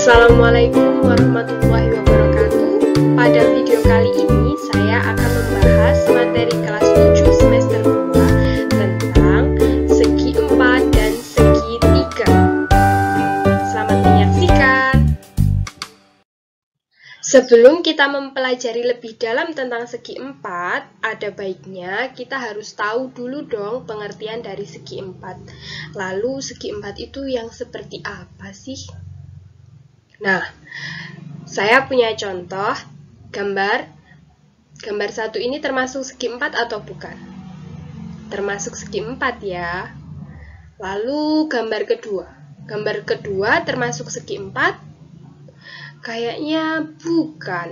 Assalamualaikum warahmatullahi wabarakatuh. Pada video kali ini saya akan membahas materi kelas 7 semester 2 tentang segi 4 dan segi 3. Selamat menyaksikan. Sebelum kita mempelajari lebih dalam tentang segi 4, ada baiknya kita harus tahu dulu dong pengertian dari segi 4. Lalu segi 4 itu yang seperti apa sih? Nah, saya punya contoh gambar. Gambar 1 ini termasuk segi 4 atau bukan? Termasuk segi 4 ya. Lalu gambar kedua. Gambar kedua termasuk segi 4? Kayaknya bukan.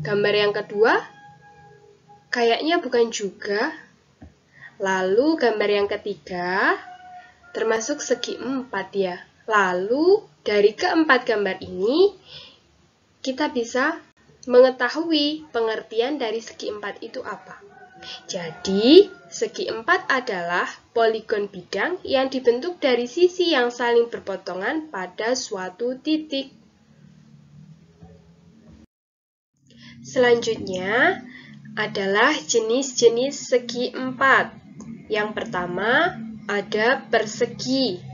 Gambar yang kedua? Kayaknya bukan juga. Lalu gambar yang ketiga termasuk segi 4 ya. Lalu dari keempat gambar ini, kita bisa mengetahui pengertian dari segi 4 itu apa. Jadi, segi 4 adalah poligon bidang yang dibentuk dari sisi yang saling berpotongan pada suatu titik. Selanjutnya adalah jenis-jenis segi 4. Yang pertama ada persegi.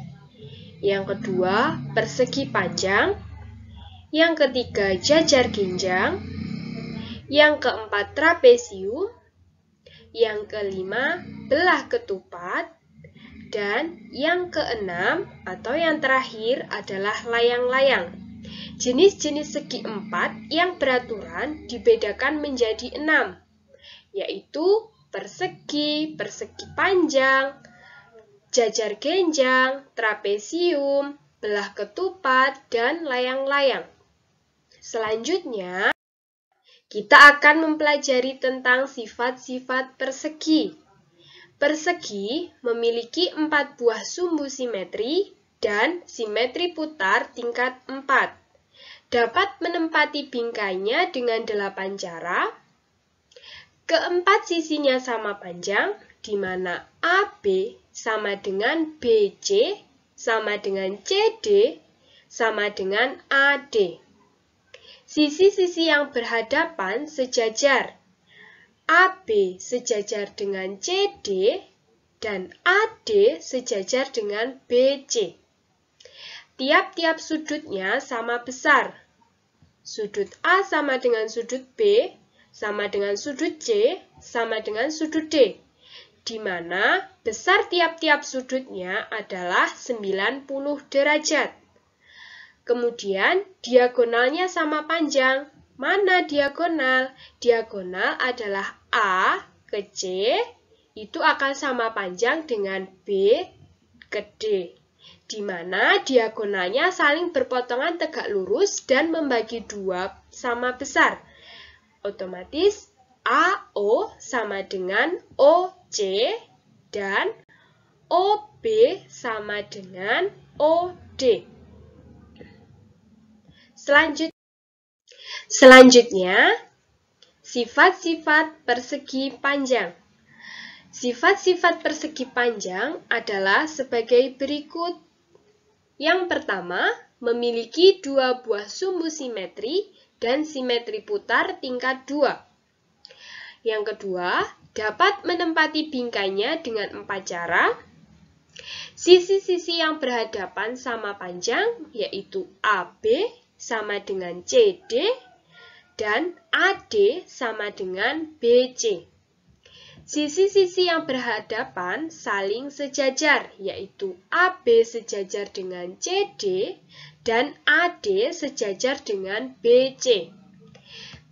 Yang kedua, persegi panjang. Yang ketiga, jajar genjang. Yang keempat, trapesium. Yang kelima, belah ketupat. Dan yang keenam atau yang terakhir adalah layang-layang. Jenis-jenis segi 4 yang beraturan dibedakan menjadi 6, yaitu persegi, persegi panjang, jajar genjang, trapesium, belah ketupat, dan layang-layang. Selanjutnya, kita akan mempelajari tentang sifat-sifat persegi. Persegi memiliki 4 buah sumbu simetri dan simetri putar tingkat 4. Dapat menempati bingkainya dengan 8 cara. Keempat sisinya sama panjang, di mana AB sama dengan BC, sama dengan CD, sama dengan AD. Sisi-sisi yang berhadapan sejajar. AB sejajar dengan CD, dan AD sejajar dengan BC. Tiap-tiap sudutnya sama besar. Sudut A sama dengan sudut B, sama dengan sudut C, sama dengan sudut D. Di mana besar tiap-tiap sudutnya adalah 90 derajat. Kemudian diagonalnya sama panjang. Mana diagonal? Diagonal adalah A ke C, itu akan sama panjang dengan B ke D. Di mana diagonalnya saling berpotongan tegak lurus dan membagi 2 sama besar. Otomatis AO sama dengan OC dan OB sama dengan OD. Selanjutnya, sifat-sifat persegi panjang. Sifat-sifat persegi panjang adalah sebagai berikut. Yang pertama, memiliki 2 buah sumbu simetri dan simetri putar tingkat 2. Yang kedua, dapat menempati bingkainya dengan 4 cara. Sisi-sisi yang berhadapan sama panjang, yaitu AB sama dengan CD, dan AD sama dengan BC. Sisi-sisi yang berhadapan saling sejajar, yaitu AB sejajar dengan CD, dan AD sejajar dengan BC.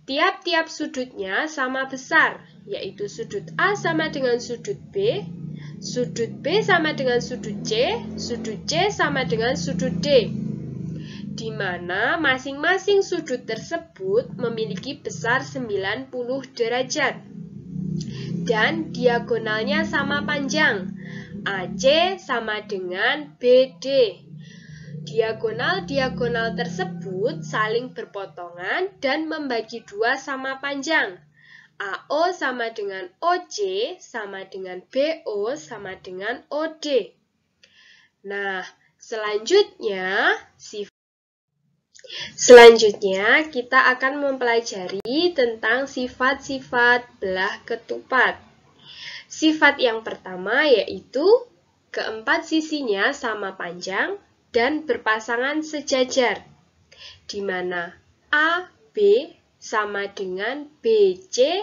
Tiap-tiap sudutnya sama besar, yaitu sudut A sama dengan sudut B sama dengan sudut C sama dengan sudut D. Di mana masing-masing sudut tersebut memiliki besar 90 derajat. Dan diagonalnya sama panjang. AC sama dengan BD. Diagonal-diagonal tersebut saling berpotongan dan membagi 2 sama panjang. AO sama dengan OC sama dengan BO sama dengan OD. Nah, selanjutnya Selanjutnya, kita akan mempelajari tentang sifat-sifat belah ketupat. Sifat yang pertama yaitu keempat sisinya sama panjang dan berpasangan sejajar, di mana AB sama dengan BC,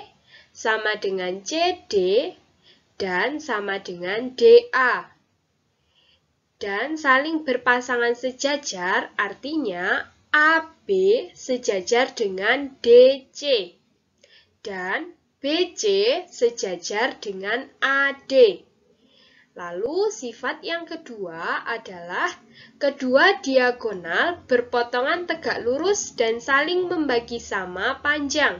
sama dengan CD, dan sama dengan DA. Dan saling berpasangan sejajar artinya AB sejajar dengan DC dan BC sejajar dengan AD. Lalu sifat yang kedua adalah kedua diagonal berpotongan tegak lurus dan saling membagi sama panjang.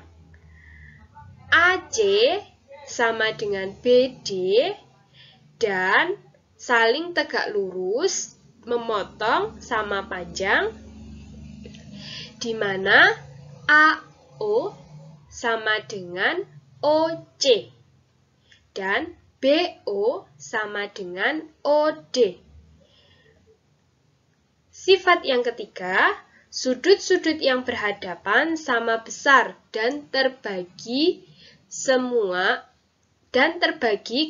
AC sama dengan BD dan saling tegak lurus memotong sama panjang, di mana AO sama dengan OC dan BO sama dengan OD. Sifat yang ketiga, sudut-sudut yang berhadapan sama besar dan terbagi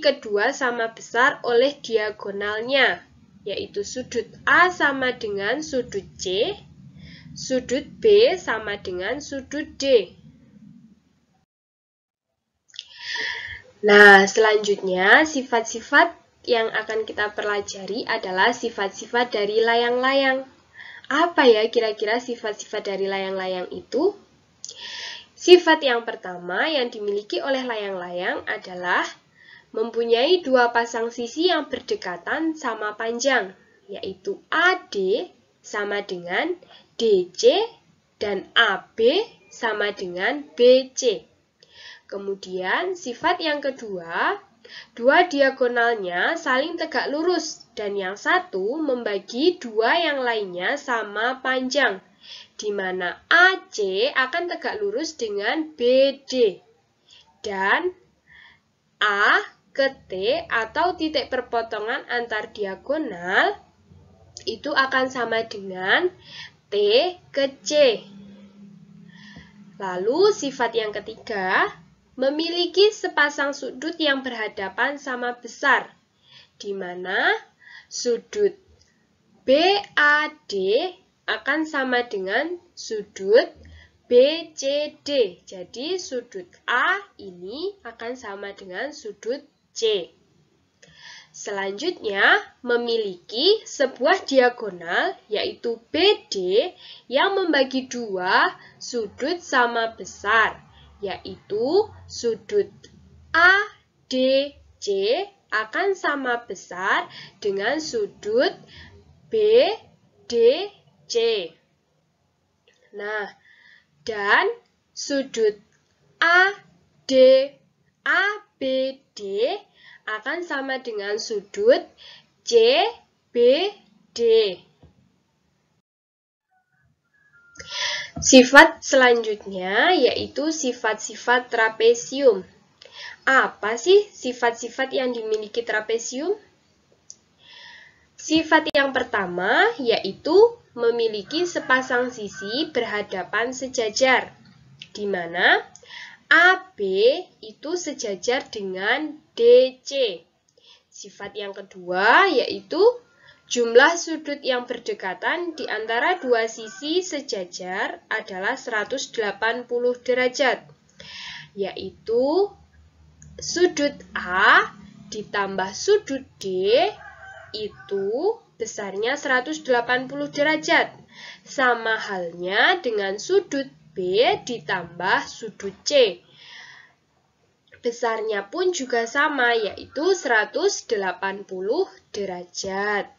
kedua sama besar oleh diagonalnya, yaitu sudut A sama dengan sudut C, sudut B sama dengan sudut D. Nah, selanjutnya sifat-sifat yang akan kita pelajari adalah sifat-sifat dari layang-layang. Apa ya kira-kira sifat-sifat dari layang-layang itu? Sifat yang pertama yang dimiliki oleh layang-layang adalah mempunyai dua pasang sisi yang berdekatan sama panjang, yaitu AD sama dengan DC dan AB sama dengan BC. Kemudian sifat yang kedua, dua diagonalnya saling tegak lurus dan yang satu membagi dua yang lainnya sama panjang, di mana AC akan tegak lurus dengan BD dan A ke T atau titik perpotongan antar diagonal itu akan sama dengan T ke C. Lalu sifat yang ketiga, memiliki sepasang sudut yang berhadapan sama besar, di mana sudut BAD akan sama dengan sudut BCD. Jadi sudut A ini akan sama dengan sudut C. Selanjutnya, memiliki sebuah diagonal yaitu BD yang membagi dua sudut sama besar, yaitu sudut ADC akan sama besar dengan sudut BDC. Nah, dan sudut ABD akan sama dengan sudut CBD. Sifat selanjutnya yaitu sifat-sifat trapesium. Apa sih sifat-sifat yang dimiliki trapesium? Sifat yang pertama yaitu memiliki sepasang sisi berhadapan sejajar, di mana AB itu sejajar dengan DC. Sifat yang kedua yaitu jumlah sudut yang berdekatan di antara dua sisi sejajar adalah 180 derajat, yaitu sudut A ditambah sudut D itu besarnya 180 derajat. Sama halnya dengan sudut B ditambah sudut C. Besarnya pun juga sama, yaitu 180 derajat.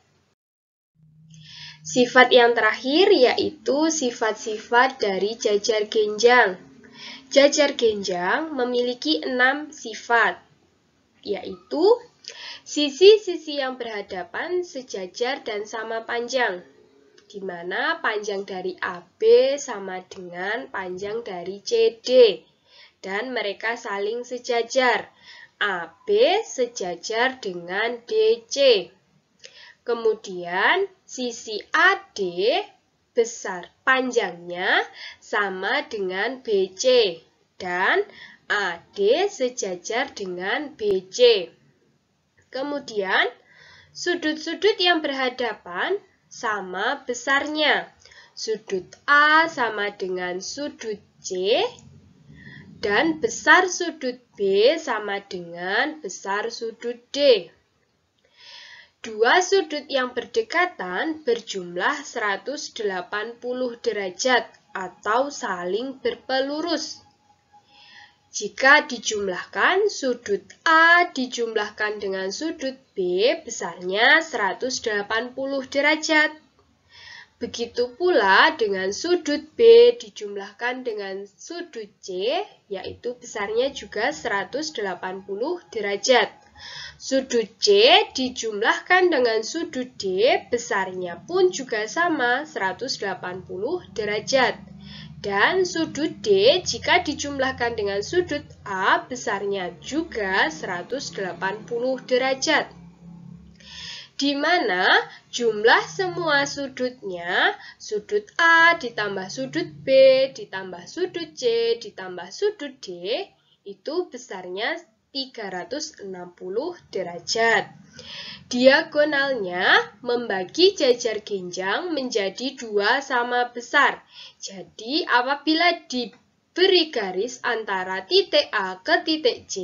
Sifat yang terakhir yaitu sifat-sifat dari jajar genjang. Jajar genjang memiliki 6 sifat, yaitu sisi-sisi yang berhadapan sejajar dan sama panjang, di mana panjang dari AB sama dengan panjang dari CD, dan mereka saling sejajar. AB sejajar dengan DC. Kemudian sisi AD besar panjangnya sama dengan BC dan AD sejajar dengan BC. Kemudian, sudut-sudut yang berhadapan sama besarnya. Sudut A sama dengan sudut C, dan besar sudut B sama dengan besar sudut D. Dua sudut yang berdekatan berjumlah 180 derajat atau saling berpelurus. Jika dijumlahkan, sudut A dijumlahkan dengan sudut B besarnya 180 derajat. Begitu pula dengan sudut B dijumlahkan dengan sudut C, yaitu besarnya juga 180 derajat. Sudut C dijumlahkan dengan sudut D, besarnya pun juga sama, 180 derajat. Dan sudut D jika dijumlahkan dengan sudut A, besarnya juga 180 derajat. Di mana jumlah semua sudutnya, sudut A ditambah sudut B ditambah sudut C ditambah sudut D, itu besarnya 360 derajat. Diagonalnya membagi jajar genjang menjadi dua sama besar. Jadi apabila diberi garis antara titik A ke titik C,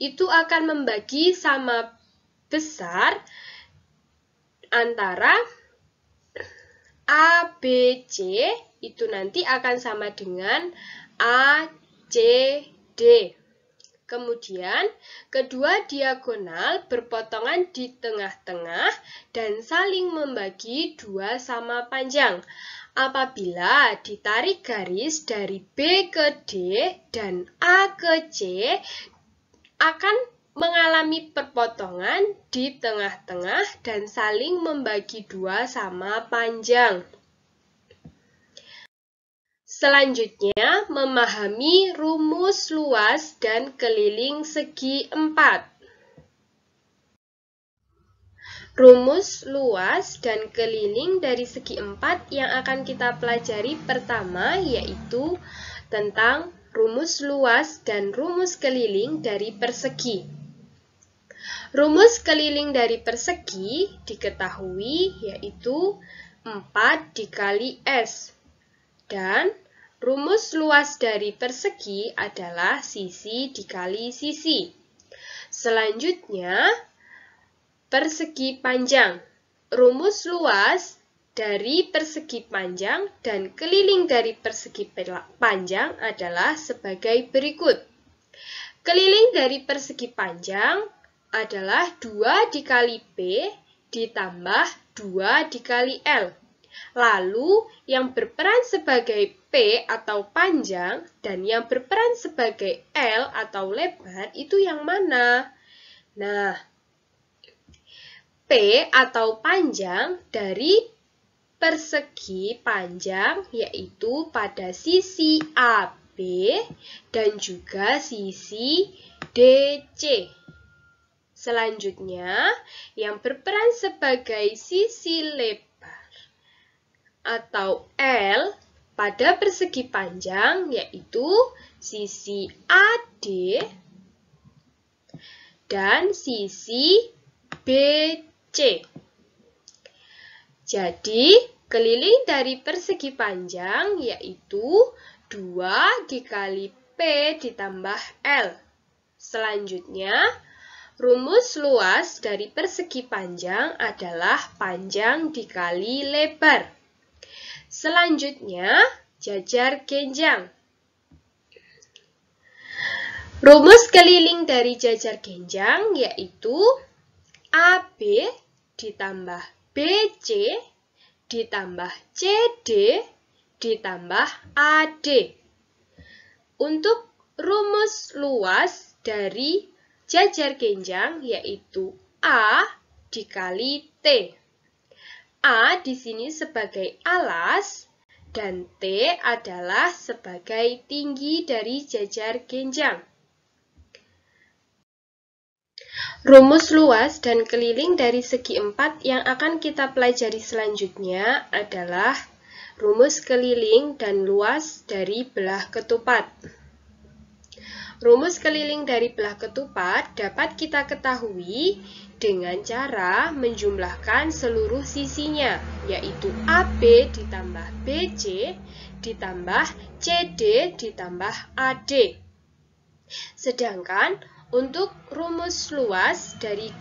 itu akan membagi sama besar antara A, B, C, itu nanti akan sama dengan A, C, D. Kemudian, kedua diagonal berpotongan di tengah-tengah dan saling membagi dua sama panjang. Apabila ditarik garis dari B ke D dan A ke C, akan mengalami perpotongan di tengah-tengah dan saling membagi dua sama panjang. Selanjutnya, memahami rumus luas dan keliling segi 4. Rumus luas dan keliling dari segi 4 yang akan kita pelajari pertama yaitu tentang rumus luas dan rumus keliling dari persegi. Rumus keliling dari persegi diketahui yaitu 4 dikali S. Dan rumus luas dari persegi adalah sisi dikali sisi. Selanjutnya, persegi panjang. Rumus luas dari persegi panjang dan keliling dari persegi panjang adalah sebagai berikut. Keliling dari persegi panjang adalah 2 dikali P ditambah 2 dikali L. Lalu, yang berperan sebagai P atau panjang dan yang berperan sebagai L atau lebar itu yang mana? Nah, P atau panjang dari persegi panjang yaitu pada sisi AB dan juga sisi DC. Selanjutnya, yang berperan sebagai sisi lebar atau L pada persegi panjang yaitu sisi AD dan sisi BC. Jadi, keliling dari persegi panjang yaitu 2 dikali P ditambah L. Selanjutnya, rumus luas dari persegi panjang adalah panjang dikali lebar. Selanjutnya, jajar genjang. Rumus keliling dari jajar genjang yaitu AB ditambah BC ditambah CD ditambah AD. Untuk rumus luas dari jajar genjang yaitu A dikali T. A di sini sebagai alas dan T adalah sebagai tinggi dari jajar genjang. Rumus luas dan keliling dari segi 4 yang akan kita pelajari selanjutnya adalah Rumus keliling dan luas dari belah ketupat. Rumus keliling dari belah ketupat dapat kita ketahui dengan cara menjumlahkan seluruh sisinya, yaitu AB ditambah BC ditambah CD ditambah AD. Sedangkan untuk rumus luas dari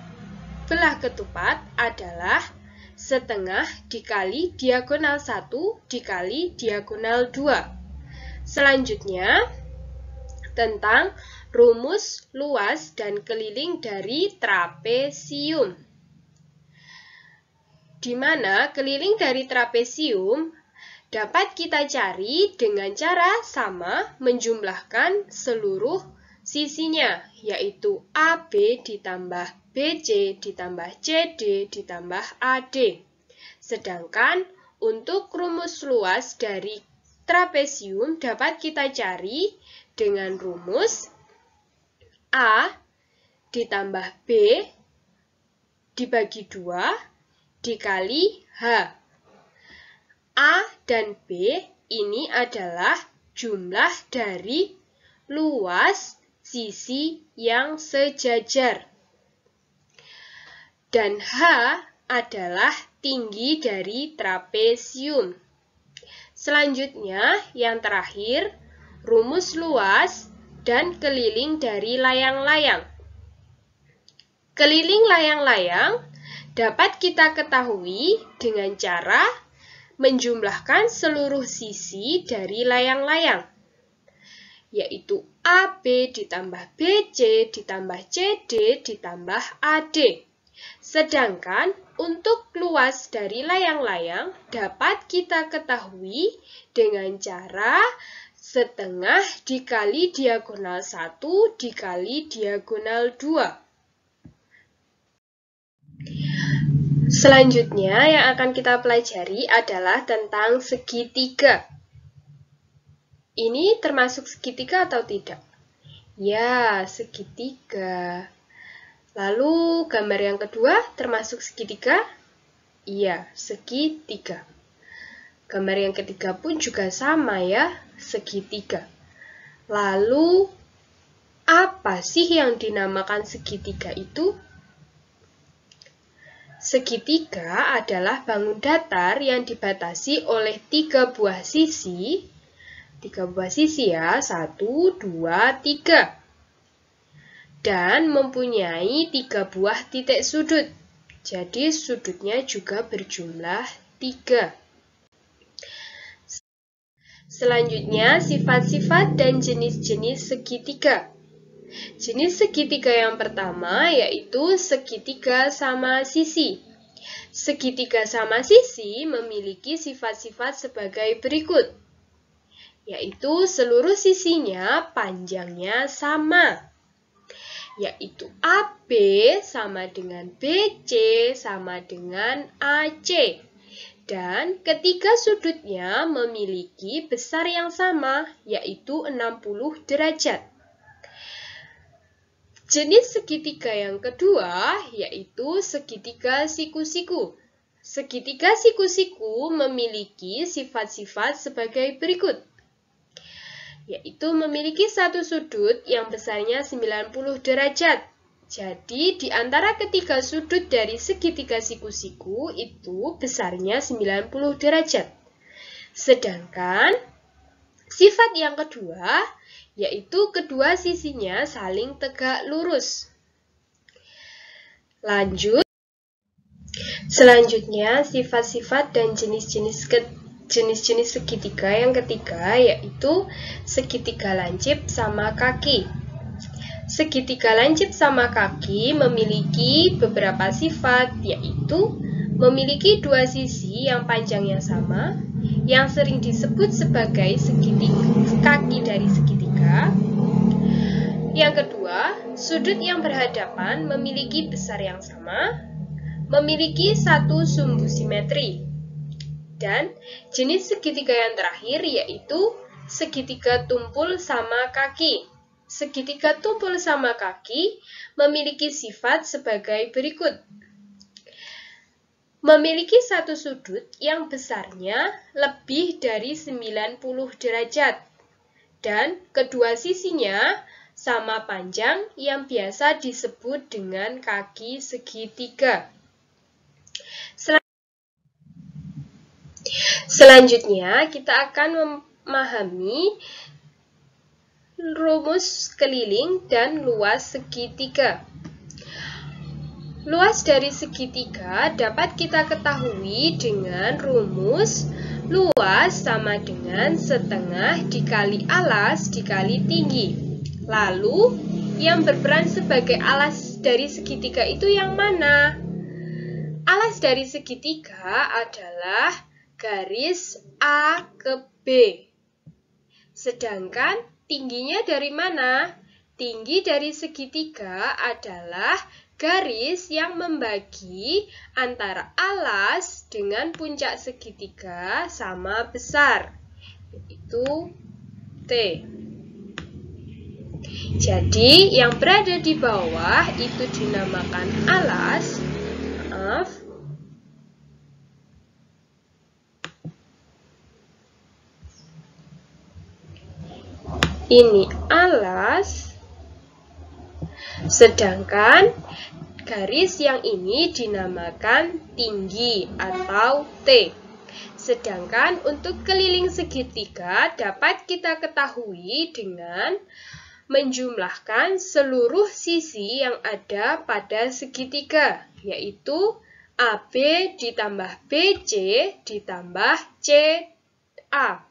belah ketupat adalah setengah dikali diagonal 1 dikali diagonal 2. Selanjutnya, tentang rumus luas dan keliling dari trapesium. Di mana keliling dari trapesium dapat kita cari dengan cara sama menjumlahkan seluruh sisinya, yaitu AB ditambah BC ditambah CD ditambah AD. Sedangkan untuk rumus luas dari trapesium dapat kita cari dengan rumus A ditambah B dibagi 2 dikali H. A dan B ini adalah jumlah dari luas sisi yang sejajar. Dan H adalah tinggi dari trapesium. Selanjutnya, yang terakhir, rumus luas dan keliling dari layang-layang. Keliling layang-layang dapat kita ketahui dengan cara menjumlahkan seluruh sisi dari layang-layang, yaitu AB ditambah BC ditambah CD ditambah AD. Sedangkan untuk luas dari layang-layang dapat kita ketahui dengan cara setengah dikali diagonal 1 dikali diagonal 2. Selanjutnya yang akan kita pelajari adalah tentang segitiga. Ini termasuk segitiga atau tidak? Ya, segitiga. Lalu gambar yang kedua termasuk segitiga? Iya, segitiga. Gambar yang ketiga pun juga sama ya, segitiga. Lalu apa sih yang dinamakan segitiga itu? Segitiga adalah bangun datar yang dibatasi oleh 3 buah sisi. 3 buah sisi ya, 1, 2, 3. Dan mempunyai 3 buah titik sudut. Jadi sudutnya juga berjumlah 3. Selanjutnya, sifat-sifat dan jenis-jenis segitiga. Jenis segitiga yang pertama yaitu segitiga sama sisi. Segitiga sama sisi memiliki sifat-sifat sebagai berikut, yaitu seluruh sisinya panjangnya sama, yaitu AB sama dengan BC sama dengan AC. Dan ketiga sudutnya memiliki besar yang sama, yaitu 60 derajat. Jenis segitiga yang kedua yaitu segitiga siku-siku. Segitiga siku-siku memiliki sifat-sifat sebagai berikut, yaitu memiliki satu sudut yang besarnya 90 derajat. Jadi, di antara ketiga sudut dari segitiga siku-siku itu besarnya 90 derajat. Sedangkan, sifat yang kedua, yaitu kedua sisinya saling tegak lurus. Lanjut. Selanjutnya, sifat-sifat dan jenis-jenis segitiga yang ketiga, yaitu segitiga lancip sama kaki. Segitiga lancip sama kaki memiliki beberapa sifat, yaitu memiliki dua sisi yang panjangnya sama, yang sering disebut sebagai kaki dari segitiga. Yang kedua, sudut yang berhadapan memiliki besar yang sama, memiliki satu sumbu simetri. Dan jenis segitiga yang terakhir yaitu segitiga tumpul sama kaki. Segitiga tumpul sama kaki memiliki sifat sebagai berikut. memiliki satu sudut yang besarnya lebih dari 90 derajat dan kedua sisinya sama panjang yang biasa disebut dengan kaki segitiga. Selanjutnya, kita akan memahami rumus keliling dan luas segitiga. Luas dari segitiga dapat kita ketahui dengan rumus luas sama dengan setengah dikali alas dikali tinggi. Lalu, yang berperan sebagai alas dari segitiga itu yang mana? Alas dari segitiga adalah garis A ke B. Sedangkan tingginya dari mana? Tinggi dari segitiga adalah garis yang membagi antara alas dengan puncak segitiga sama besar, yaitu T. Jadi, yang berada di bawah itu dinamakan alas. Ini alas, sedangkan garis yang ini dinamakan tinggi atau T. Sedangkan untuk keliling segitiga dapat kita ketahui dengan menjumlahkan seluruh sisi yang ada pada segitiga, yaitu AB ditambah BC ditambah CA.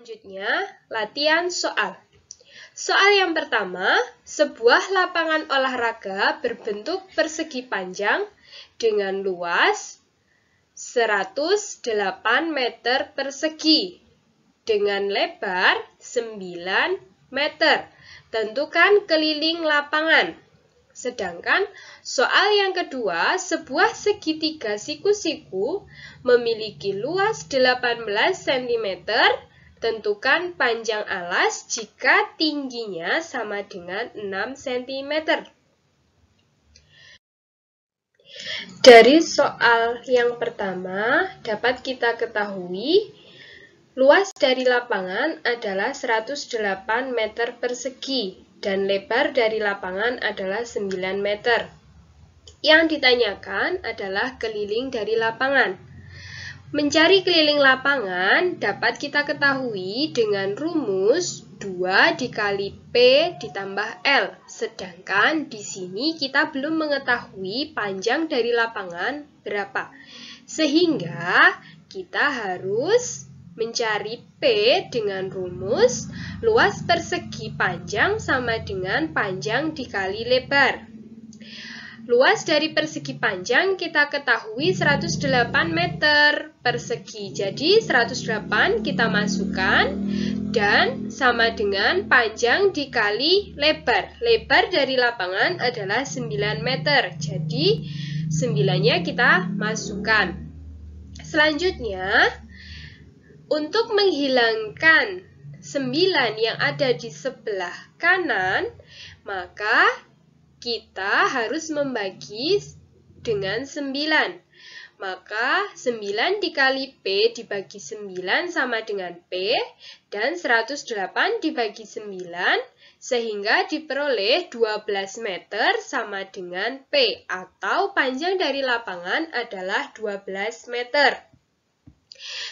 Selanjutnya, latihan soal. Soal yang pertama, sebuah lapangan olahraga berbentuk persegi panjang dengan luas 108 meter persegi dengan lebar 9 meter. Tentukan keliling lapangan. Sedangkan soal yang kedua, sebuah segitiga siku-siku memiliki luas 18 cm. Tentukan panjang alas jika tingginya sama dengan 6 cm. Dari soal yang pertama, dapat kita ketahui luas dari lapangan adalah 108 meter persegi dan lebar dari lapangan adalah 9 meter. Yang ditanyakan adalah keliling dari lapangan. Mencari keliling lapangan dapat kita ketahui dengan rumus 2 dikali P ditambah L. Sedangkan di sini kita belum mengetahui panjang dari lapangan berapa. Sehingga kita harus mencari P dengan rumus luas persegi panjang sama dengan panjang dikali lebar. Luas dari persegi panjang kita ketahui 108 meter persegi. Jadi 108 kita masukkan dan sama dengan panjang dikali lebar. Lebar dari lapangan adalah 9 meter. Jadi 9-nya kita masukkan. Selanjutnya, untuk menghilangkan 9 yang ada di sebelah kanan, maka kita harus membagi dengan 9. Maka 9 dikali P dibagi 9 sama dengan P, dan 108 dibagi 9, sehingga diperoleh 12 meter sama dengan P, atau panjang dari lapangan adalah 12 meter.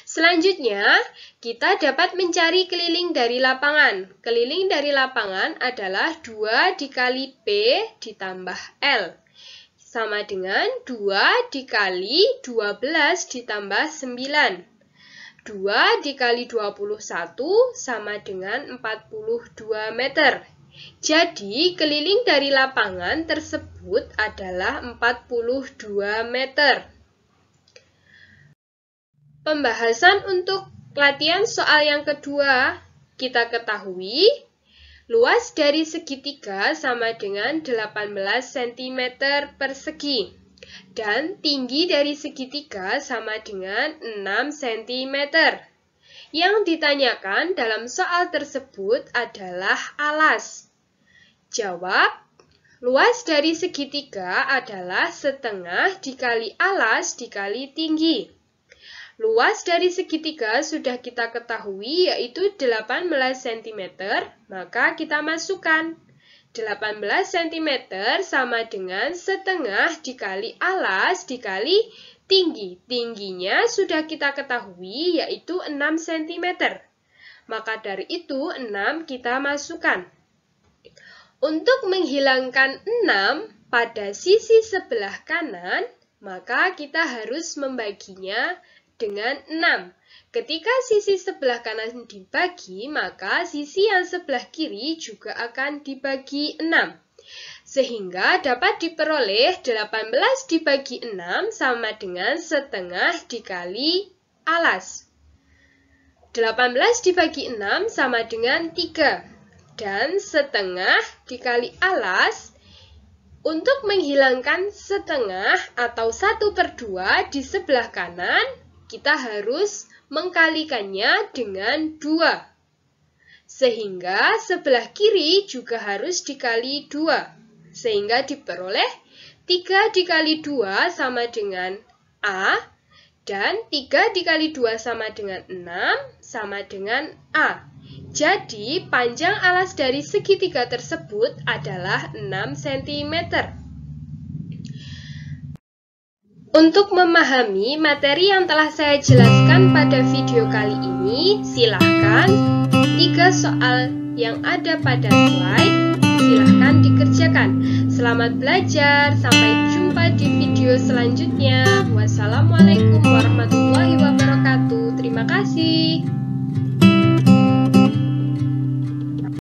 Selanjutnya, kita dapat mencari keliling dari lapangan. Keliling dari lapangan adalah 2 dikali P ditambah L. Sama dengan 2 dikali 12 ditambah 9. 2 dikali 21 sama dengan 42 meter. Jadi, keliling dari lapangan tersebut adalah 42 meter. Pembahasan untuk latihan soal yang kedua, kita ketahui luas dari segitiga sama dengan 18 cm persegi dan tinggi dari segitiga sama dengan 6 cm. Yang ditanyakan dalam soal tersebut adalah alas. Jawab, Luas dari segitiga adalah setengah dikali alas dikali tinggi. Luas dari segitiga sudah kita ketahui yaitu 18 cm, maka kita masukkan. 18 cm sama dengan setengah dikali alas dikali tinggi. Tingginya sudah kita ketahui yaitu 6 cm. Maka dari itu 6 kita masukkan. Untuk menghilangkan 6 pada sisi sebelah kanan, maka kita harus membaginya dengan 6. Ketika sisi sebelah kanan dibagi, maka sisi yang sebelah kiri juga akan dibagi 6. Sehingga dapat diperoleh 18 dibagi 6 sama dengan setengah dikali alas. 18 dibagi 6 sama dengan 3. Dan setengah dikali alas, untuk menghilangkan setengah atau 1/2 di sebelah kanan, kita harus mengkalikannya dengan 2. Sehingga sebelah kiri juga harus dikali 2. Sehingga diperoleh 3 dikali 2 sama dengan A. Dan 3 dikali 2 sama dengan 6 sama dengan A. Jadi panjang alas dari segitiga tersebut adalah 6 cm. Untuk memahami materi yang telah saya jelaskan pada video kali ini, silahkan 3 soal yang ada pada slide, silahkan dikerjakan. Selamat belajar, sampai jumpa di video selanjutnya. Wassalamualaikum warahmatullahi wabarakatuh. Terima kasih.